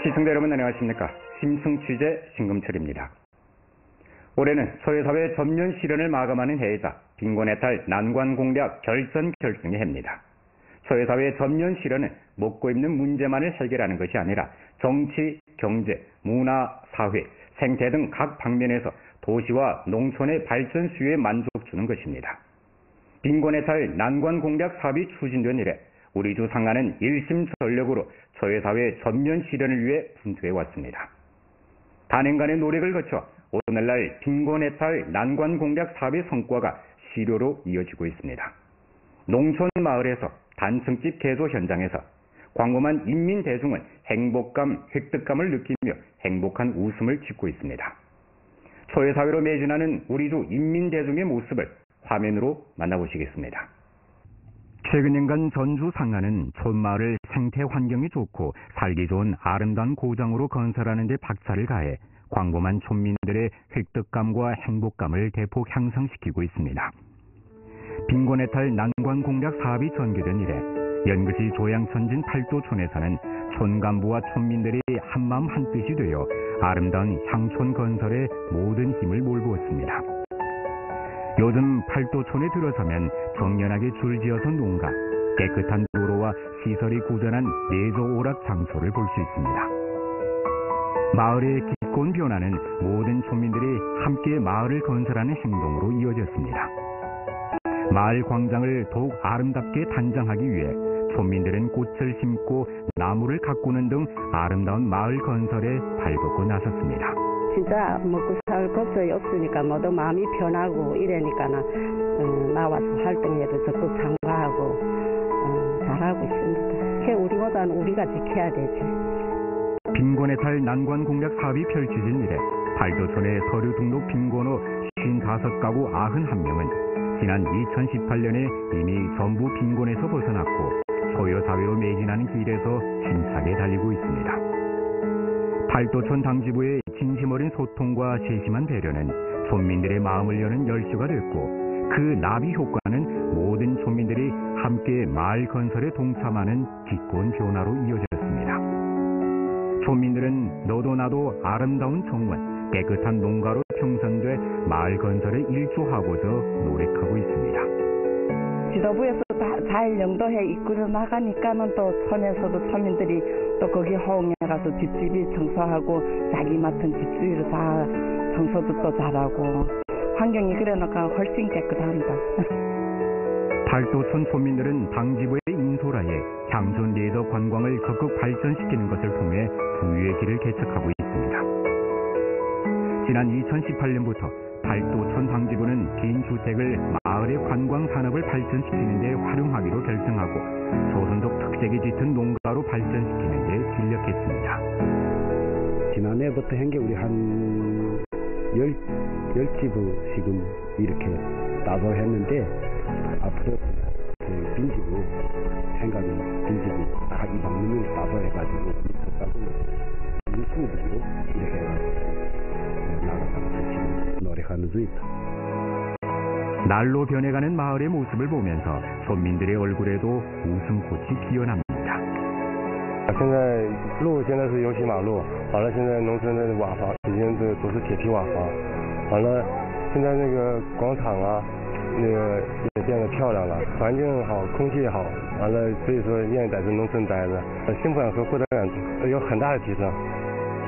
시청자 여러분 안녕하십니까. 심층취재 신금철입니다. 올해는 소외사회 전면 실현을 마감하는 해이자 빈곤해탈 난관 공략 결선결승의 해입니다. 소외사회 전면 실현은 먹고 입는 문제만을 해결하는 것이 아니라 정치, 경제, 문화, 사회, 생태 등 각 방면에서 도시와 농촌의 발전 수요에 만족 주는 것입니다. 빈곤해탈 난관 공략 사업이 추진된 이래 우리 주 상하는 일심전력으로 소외사회 전면 실현을 위해 분투해 왔습니다. 단행간의 노력을 거쳐 오늘날 빈곤해탈 난관 공략 사업의 성과가 실효로 이어지고 있습니다. 농촌 마을에서 단층집 개조 현장에서 광범한 인민 대중은 행복감, 획득감을 느끼며 행복한 웃음을 짓고 있습니다. 소외사회로 매진하는 우리 주 인민 대중의 모습을 화면으로 만나보시겠습니다. 최근 년간 전주 상하는 촌마을을 생태 환경이 좋고 살기 좋은 아름다운 고장으로 건설하는 데 박차를 가해 광범한 촌민들의 획득감과 행복감을 대폭 향상시키고 있습니다. 빈곤해탈 난관 공략 사업이 전개된 이래 연그시 조양천진 팔도촌에서는 촌간부와 촌민들이 한마음 한뜻이 되어 아름다운 향촌 건설에 모든 힘을 몰부었습니다. 요즘 팔도촌에 들어서면 정연하게 줄지어서 농가, 깨끗한 도로와 시설이 구전한 내조 오락 장소를 볼 수 있습니다. 마을의 깊은 변화는 모든 촌민들이 함께 마을을 건설하는 행동으로 이어졌습니다. 마을 광장을 더욱 아름답게 단장하기 위해 촌민들은 꽃을 심고 나무를 가꾸는 등 아름다운 마을 건설에 발벗고 나섰습니다. 진짜 먹고 살 것이 없으니까 모두 마음이 편하고 이러니까는 나와서 활동해도 적극 참가하고 잘하고 있습니다. 우리보다는 우리가 지켜야 되지. 빈곤해탈 난관 공략 사업이 펼쳐진 이래 팔도촌의 서류 등록 빈곤호 55가구 91명은 지난 2018년에 이미 전부 빈곤에서 벗어났고 소요사회로 매진하는 길에서 힘차게 달리고 있습니다. 팔도촌 당지부의 진심 어린 소통과 세심한 배려는 촌민들의 마음을 여는 열쇠가 됐고 그 나비 효과는 모든 촌민들이 함께 마을 건설에 동참하는 기꺼운 변화로 이어졌습니다. 촌민들은 너도 나도 아름다운 정원, 깨끗한 농가로 형성돼 마을 건설에 일조하고자 노력하고 있습니다. 지도부에서 잘 영도해 이끌어 나가니까는 또 촌에서도 촌민들이 또 거기 호응해 가서 집집이 청소하고 자기 맡은 집주위로 다 청소도 또 잘하고 환경이 그래놓고 훨씬 깨끗합니다. 팔도촌 촌민들은 당지부의 인솔하에 향촌 리더 관광을 적극 발전시키는 것을 통해 부유의 길을 개척하고 있습니다. 지난 2018년부터 팔도촌 당지부는 빈 주택을 마을의 관광 산업을 발전시키는 데 활용하기로 결정하고 조선족 특색이 짙은 농가로 발전시키는 데 진력했습니다. 지난해부터 한 게 우리 한 10집을 지금 이렇게 따서 했는데 앞으로 그 빈집을 생각이 빈집을 다 200명을 따서 해가지고 유튜브로 이렇게 나가서 지금 노력하는 중입니다. 날로 변해가는 마을의 모습을 보면서 촌민들의 얼굴에도 웃음꽃이 피어납니다. 现在路现在是油漆马路，完了现在农村的瓦房已经都是铁皮瓦房，完了现在那个广场啊，那个也变得漂亮了，环境好，空气好，完了所以说愿意在这农村待着，幸福感和获得感有很大的提升。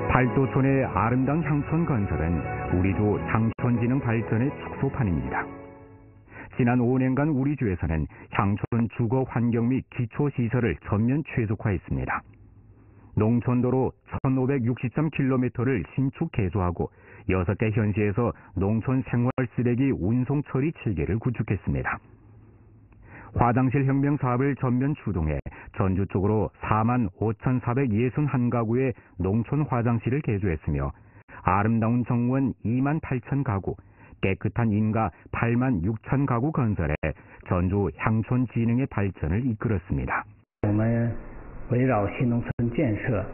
팔도촌의 아름다운 향촌 건설은 우리주 향촌지능 발전의 축소판입니다. 지난 5년간 우리주에서는 향촌 주거 환경 및 기초시설을 전면 최적화했습니다. 농촌도로 1563km를 신축 개조하고 6개 현시에서 농촌 생활 쓰레기 운송 처리 체계를 구축했습니다. 화장실 혁명 사업을 전면 추동해 전주 쪽으로 45,461가구의 농촌 화장실을 개조했으며 아름다운 정원 28,000가구, 깨끗한 인가 86,000가구 건설해 전주 향촌 진흥의 발전을 이끌었습니다. 我们围绕新农村建设、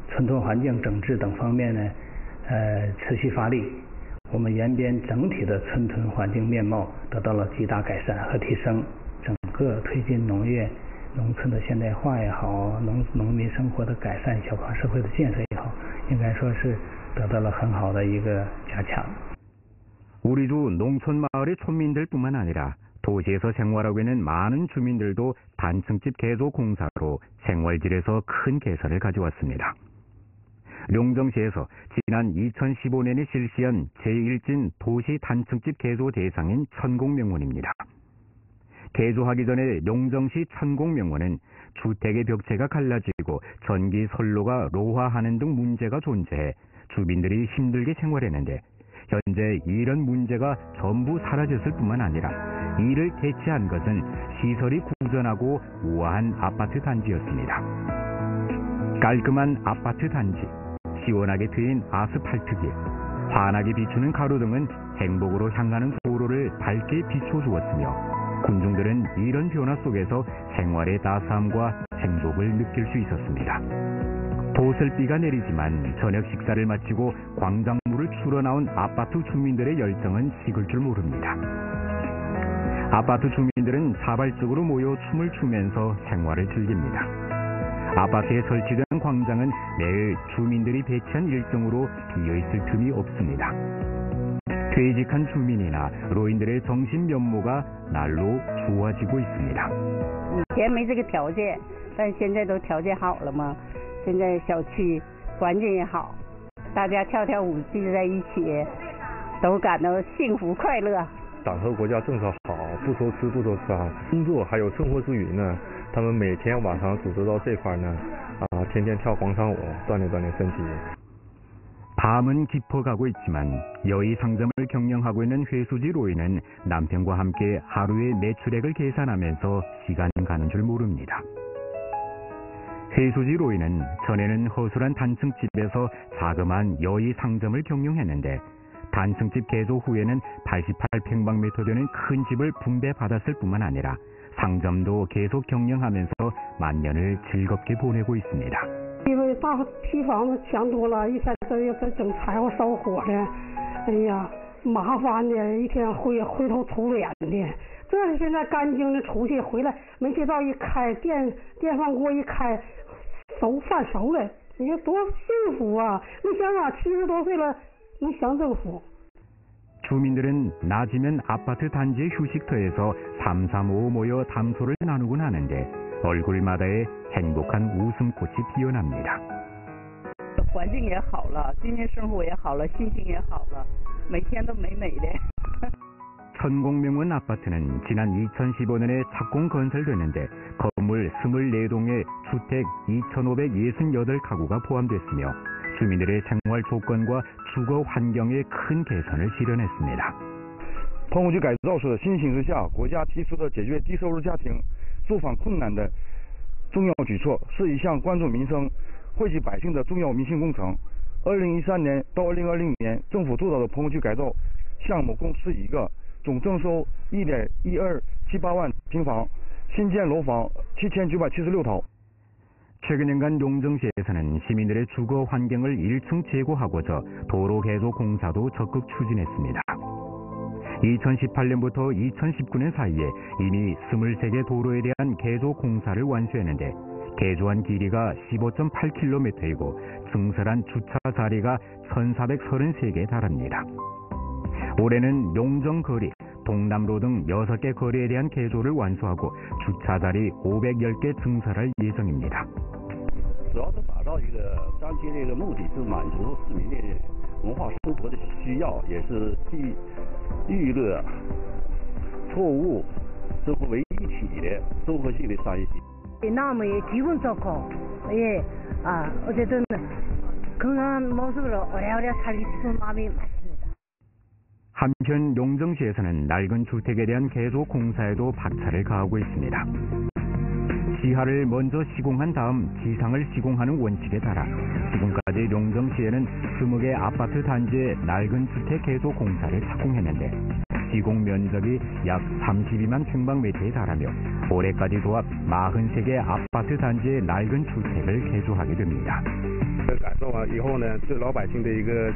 村村环境整治等方面呢，持续发力。我们延边整体的村村环境面貌得到了极大改善和提升。整个推进农业、农村的现代化也好，农民生活的改善、小康社会的建设也好，应该说是得到了很好的一个加强。 우리도 농촌 마을의 촌민들뿐만 아니라 도시에서 생활하고 있는 많은 주민들도 단층집 개조 공사로 생활질에서 큰 개선을 가져왔습니다. 용정시에서 지난 2015년에 실시한 제1진 도시 단층집 개조 대상인 천공명원입니다. 개조하기 전에 용정시 천공명원은 주택의 벽체가 갈라지고 전기 선로가 로화하는 등 문제가 존재해 주민들이 힘들게 생활했는데 현재 이런 문제가 전부 사라졌을 뿐만 아니라 이를 대체한 것은 시설이 구전하고 우아한 아파트 단지였습니다. 깔끔한 아파트 단지, 시원하게 트인 아스팔트길, 환하게 비추는 가로등은 행복으로 향하는 도로를 밝게 비춰주었으며 군중들은 이런 변화 속에서 생활의 따스함과 행복을 느낄 수 있었습니다. 도슬비가 내리지만 저녁 식사를 마치고 광장물을 추러 나온 아파트 주민들의 열정은 식을 줄 모릅니다. 아파트 주민들은 자발적으로 모여 춤을 추면서 생활을 즐깁니다. 아파트에 설치된 광장은 매일 주민들이 배치한 일정으로 비어있을 틈이 없습니다. 퇴직한 주민이나 노인들의 정신 면모가 날로 좋아지고 있습니다. 以前没这个条件，但现在都条件好了嘛。现在小区环境也好，大家跳跳舞聚在一起，都感到幸福快乐。党和国家政策好，不愁吃不愁穿，工作还有生活之余呢，他们每天晚上组织到这块呢，天天跳广场舞，锻炼身体。 밤은 깊어가고 있지만 여의 상점을 경영하고 있는 회수지 로이는 남편과 함께 하루의 매출액을 계산하면서 시간 가는 줄 모릅니다. 회수지 로이는 전에는 허술한 단층집에서 자그마한 여의 상점을 경영했는데 단층집 개조 후에는 88평방미터 되는 큰 집을 분배받았을 뿐만 아니라 상점도 계속 경영하면서 만년을 즐겁게 보내고 있습니다. 因为大批房子钱多了，一天这又在整柴火烧火的，哎呀，麻烦的，一天灰头土脸的。这现在干净的出去回来，煤气灶一开，电饭锅一开，饭熟了，你说多幸福啊！你想想，70多岁了，能享政府。 주민들은 낮이면 아파트 단지의 휴식터에서 삼삼오오 모여 담소를 나누곤 하는데 얼굴마다에 행복한 웃음꽃이 피어납니다. 环境也好了，经济生活也好了，心情也好了，每天都美美的。 천공명원 아파트는 지난 2015년에 착공 건설되는데 건물 24동에 주택 2,568가구가 포함됐으며 주민들의 생활 조건과 주거 환경의 큰 개선을 실현했습니다. 棚户区改造是新形势下国家提出的解决低收入家庭住房困难的重要举措，是一项关注民生、惠及百姓的重要民sinh工程。2013年到2020年，政府主导的棚户区改造项目共11个，总征收1.1278万平方，新建楼房7976套。 최근 년간 용정시에서는 시민들의 주거 환경을 1층 제고하고자 도로 개조 공사도 적극 추진했습니다. 2018년부터 2019년 사이에 이미 23개 도로에 대한 개조 공사를 완수했는데 개조한 길이가 15.8km이고 증설한 주차 자리가 1,433개에 달합니다. 올해는 용정거리, 동남로 등 6개 거리에 대한 개조를 완수하고 주차 자리 510개 증설할 예정입니다. 主要是打造一个张街的一个目的是满足市民的文化生活的需要，也是既娱乐、购物生活为一体的综合性的商业体。 나무의 기분 좋고, 예, 어쨌든 건강한 모습으로 오래오래 살기 싶은 마음이 많습니다. 한편 용정시에서는 낡은 주택에 대한 개조 공사에도 박차를 가하고 있습니다. 지하를 먼저 시공한 다음 지상을 시공하는 원칙에 따라 지금까지 용정시에는 20개 아파트 단지의 낡은 주택 개조 공사를 착공했는데 시공 면적이 약 32만 평방미터에 달하며 올해까지 도합 43개 아파트 단지의 낡은 주택을 개조하게 됩니다. 改造完以后呢，对老百姓的一个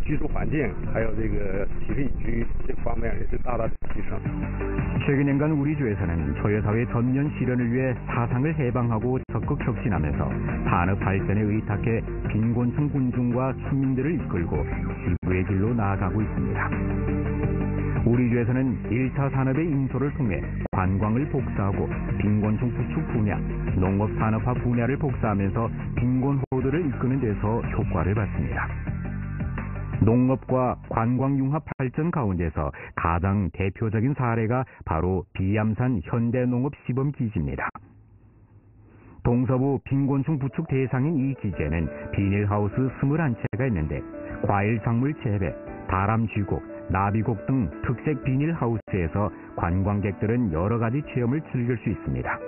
居住环境，还有这个起居隐居这方面也是大大提升。 최근년간 우리 주에서는 초여사회 전면 실현을 위해 사상을 해방하고 적극 혁신하면서 산업 발전에 의탁해 빈곤층 군중과 주민들을 이끌고 지구의 길로 나아가고 있습니다. 우리 주에서는 1차 산업의 인소를 통해 관광을 복사하고 빈곤층 부축 분야, 농업 산업화 분야를 복사하면서 빈곤호들을 이끄는 데서 효과를 봤습니다. 농업과 관광 융합 발전 가운데서 가장 대표적인 사례가 바로 비암산 현대농업 시범기지입니다. 동서부 빈곤층 부축 대상인 이 기지에는 비닐하우스 21채가 있는데 과일 작물 재배, 다람 쥐곡, 나비곡 등 특색 비닐하우스에서 관광객들은 여러 가지 체험을 즐길 수 있습니다.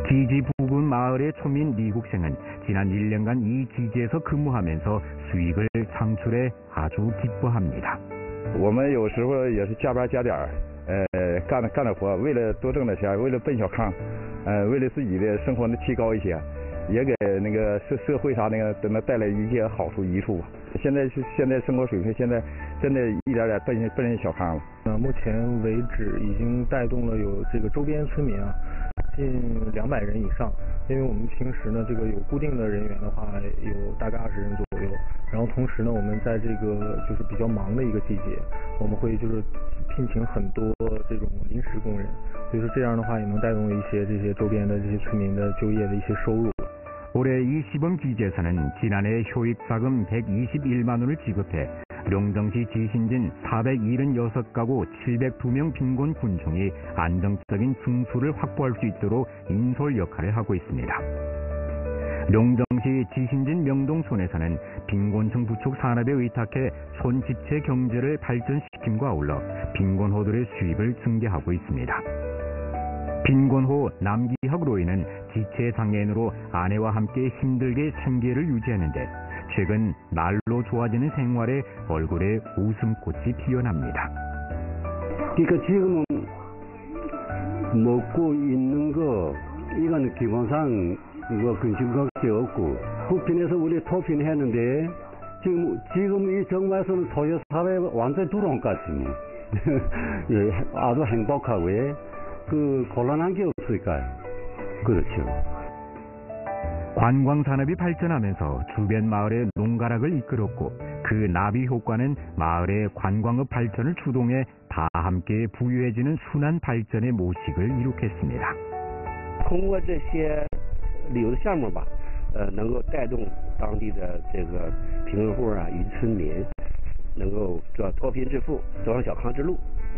기지 부근 마을의 초민 리국생은 지난 1년간 이 기지에서 근무하면서 수익을 창출해 아주 기뻐합니다. 我们有时候也是加班加点干的活，为了多挣点钱，为了奔小康，为了自己的生活能提高一些，也给那个社会啥那个都能带来一些好处益处吧。现在生活水平现在真的一点点奔小康了。目前为止已经带动了有这个周边村民啊。 近200人以上，因为我们平时呢，这个有固定的人员的话，有大概20人左右。然后同时呢，我们在这个就是比较忙的一个季节，我们会就是聘请很多这种临时工人，所以说这样的话也能带动一些这些周边的这些村民的就业的一些收入。 올해 이 시범기지에서는 지난해 효익자금 121만 원을 지급해 룡정시 지신진 476가구 702명 빈곤 군중이 안정적인 증수를 확보할 수 있도록 인솔 역할을 하고 있습니다. 룡정시 지신진 명동촌에서는 빈곤층 부축 산업에 의탁해 촌지체 경제를 발전시킴과 아울러 빈곤호들의 수입을 증대하고 있습니다. 빈곤호 남기혁로인은 지체 장애인으로 아내와 함께 힘들게 생계를 유지하는데 최근 날로 좋아지는 생활에 얼굴에 웃음꽃이 피어납니다. 그러니까 지금은 먹고 있는 거 이거는 기본상 뭐 근심밖에 없고 부핀에서 우리 토핀 했는데 지금 이 정말에서는 소요 사회에 완전 들어온 것 같습니다. 아주 행복하고 곤란한 게 없을까요? 그렇죠. 관광산업이 발전하면서 주변 마을의 농가락을 이끌었고 그 나비 효과는 마을의 관광업 발전을 주동해 다 함께 부유해지는 순환 발전의 모식을 이룩했습니다. 通过这些旅游的项目吧，能够带动当地的这个贫困户啊与村民能够脱贫致富，走上小康之路。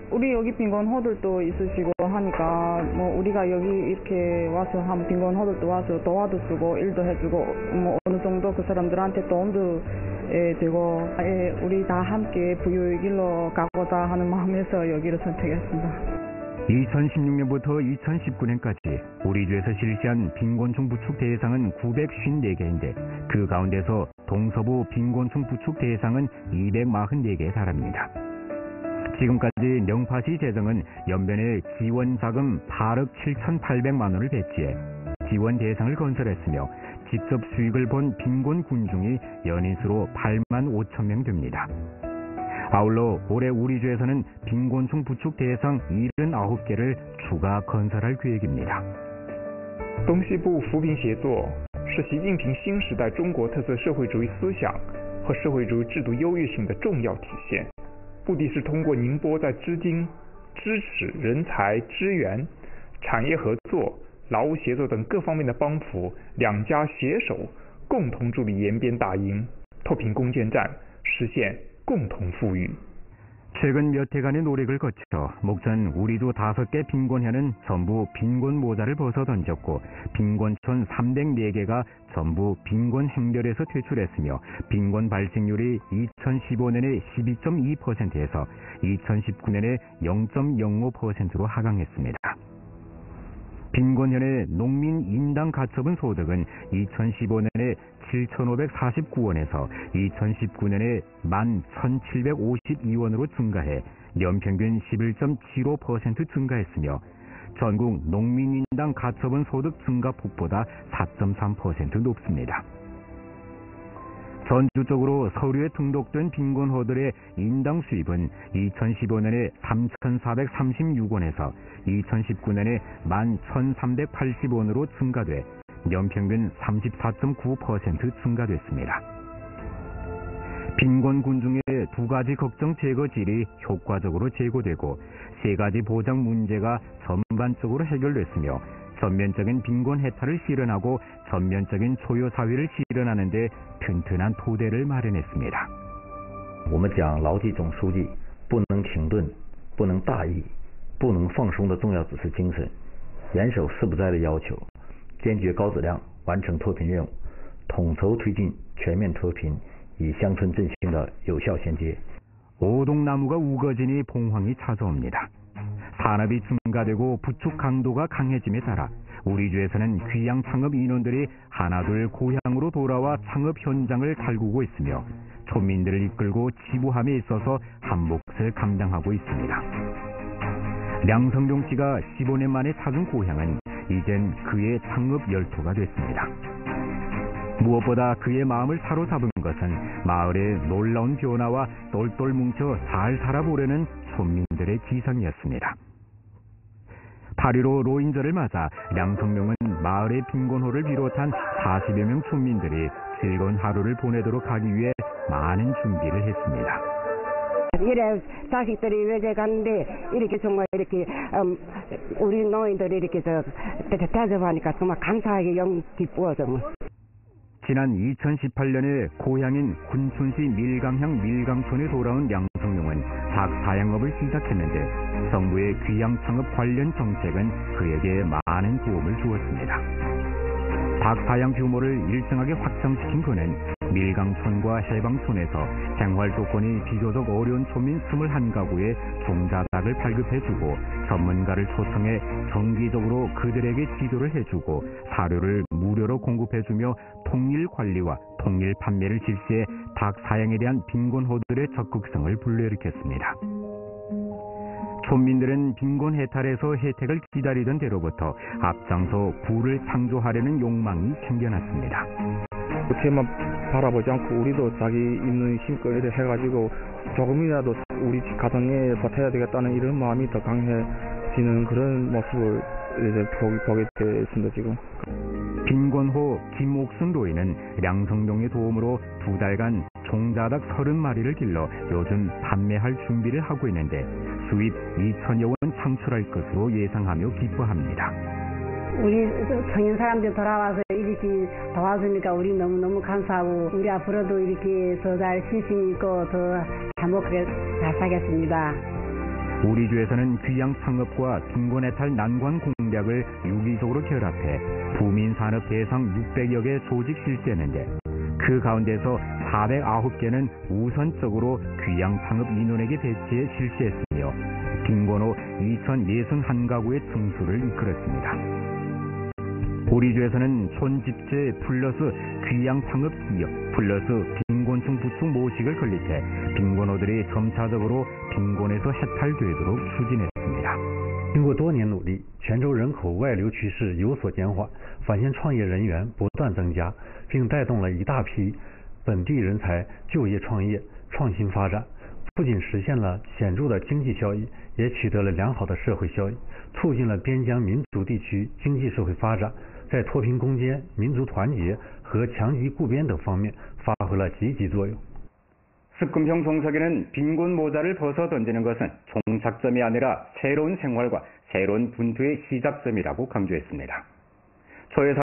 우리 여기 빈곤호들도 있으시고 하니까 뭐 우리가 여기 이렇게 와서 한 빈곤호들도 와서 도와도 주고 일도 해주고 뭐 어느 정도 그 사람들한테 도움도 되고 우리 다 함께 부유의 길로 가고자 하는 마음에서 여기를 선택했습니다. 2016년부터 2019년까지 우리 주에서 실시한 빈곤층 부축 대상은 954개인데 그 가운데서 동서부 빈곤층 부축 대상은 244개에 달합니다. 지금까지 영파시 재정은 연변에 지원 자금 8억 7,800만 원을 배치해 지원 대상을 건설했으며 직접 수익을 본 빈곤 군중이 연인수로 8만 5천 명 됩니다. 아울러 올해 우리 주에서는 빈곤층 부축 대상 79개를 추가 건설할 계획입니다. 东西部扶贫协作是习近平新时代中国特色社会主义思想和社会主义制度优越性的重要体现。 目的是通过宁波在资金、支持、人才、资源、产业合作、劳务协作等各方面的帮扶，两家携手共同助力延边大营，脱贫攻坚战，实现共同富裕。 최근 몇 해간의 노력을 거쳐 목전 우리도 5개 빈곤현은 전부 빈곤 모자를 벗어던졌고 빈곤촌 304개가 전부 빈곤 행렬에서 퇴출했으며 빈곤 발생률이 2015년에 12.2%에서 2019년에 0.05%로 하강했습니다. 빈곤현의 농민 인당 가처분 소득은 2015년에 7,549원에서 2019년에 11,752원으로 증가해 연평균 11.75% 증가했으며 전국 농민 인당 가처분 소득 증가 폭보다 4.3% 높습니다. 전주적으로 서류에 등록된 빈곤호들의 인당 수입은 2015년에 3,436원에서 2019년에 11,380원으로 증가돼 연평균 34.9% 증가됐습니다. 빈곤군 중에 2가지 걱정 제거질이 효과적으로 제고되고 3가지 보장 문제가 전반적으로 해결됐으며 전면적인 빈곤 해탈을 실현하고 전면적인 초요 사회를 실현하는 데 튼튼한 토대를 마련했습니다. 我们讲牢记总书记不能停顿、不能大意、不能放松的重要指示精神，严守四不在的要求，坚决高质量完成脱贫任务，统筹推进全面脱贫，以乡村振兴的有效衔接。 오동나무가 우거지니 봉황이 찾아옵니다. 산업이 증가되고 부축 강도가 강해짐에 따라 우리 주에서는 귀양 창업 인원들이 하나둘 고향으로 돌아와 창업 현장을 달구고 있으며 촌민들을 이끌고 지부함에 있어서 한 몫을 감당하고 있습니다. 량성룡 씨가 15년 만에 찾은 고향은 이젠 그의 창업 열토가 됐습니다. 무엇보다 그의 마음을 사로잡은 것은 마을의 놀라운 변화와 똘똘 뭉쳐 잘 살아보려는 촌민들의 기상이었습니다. 8.15 로인절을 맞아 량성룡은 마을의 빈곤호를 비롯한 40여 명 촌민들이 즐거운 하루를 보내도록 하기 위해 많은 준비를 했습니다. 이래 자식들이 외제 가는데 이렇게 정말 이렇게 우리 노인들이 이렇게 대접하니까 정말 감사하게 영 기뻐져. 지난 2018년에 고향인 군춘시 밀강향 밀강촌에 돌아온 량성룡은 닭 사양업을 시작했는데 정부의 귀양 창업 관련 정책은 그에게 많은 도움을 주었습니다. 닭 사양 규모를 일정하게 확장시킨 그는 밀강촌과 해방촌에서 생활 조건이 비교적 어려운 촌민 21가구에 종자닭을 발급해주고 전문가를 초청해 정기적으로 그들에게 지도를 해주고 사료를 무료로 공급해주며 통일 관리와 통일 판매를 실시해 닭 사양에 대한 빈곤호들의 적극성을 불러일으켰습니다. 촌민들은 빈곤 해탈에서 혜택을 기다리던 때로부터 앞장서 부를 창조하려는 욕망이 생겨났습니다. 그렇게만 바라보지 않고 우리도 자기 있는 힘껏 해가지고 조금이라도 우리 가정에 보태야 되겠다는 이런 마음이 더 강해지는 그런 모습을 이제 보게 됐습니다. 지금. 빈곤호 김옥순 로인은 량성룡의 도움으로 2달간 종자닭 30마리를 길러 요즘 판매할 준비를 하고 있는데 수입 2천여 원 창출할 것으로 예상하며 기뻐합니다. 우리 청년 사람들 돌아와서 이렇게 도와주니까 우리 너무너무 감사하고 우리 앞으로도 이렇게 더 잘 신심 있고 더 행복하게 잘 살겠습니다. 우리 주에서는 귀양 창업과 빈곤 해탈 난관 공략을 유기적으로 결합해 부민산업 대상 600여 개 조직 실시했는데 그 가운데서 409개는 우선적으로 귀양 창업 인원에게 배치해 실시했으며 빈곤호 2,061가구의 증수를 이끌었습니다. 우리 주에서는 촌집제 플러스 귀양 창업 기업 플러스 빈곤층 부축 모식을 건립해 빈곤호들이 점차적으로 빈곤에서 해탈되도록 추진했습니다. 经过多年努力，泉州人口外流趋势有所减缓，返乡创业人员不断增加，并带动了一大批本地人才就业创业、创新发展，不仅实现了显著的经济效益，也取得了良好的社会效益，促进了边疆民族地区经济社会发展，在脱贫攻坚、民族团结和强极固边等方面发挥了积极作用。 습금형 종석에는 빈곤 모자를 벗어 던지는 것은 종착점이 아니라 새로운 생활과 새로운 분투의 시작점이라고 강조했습니다. 초회사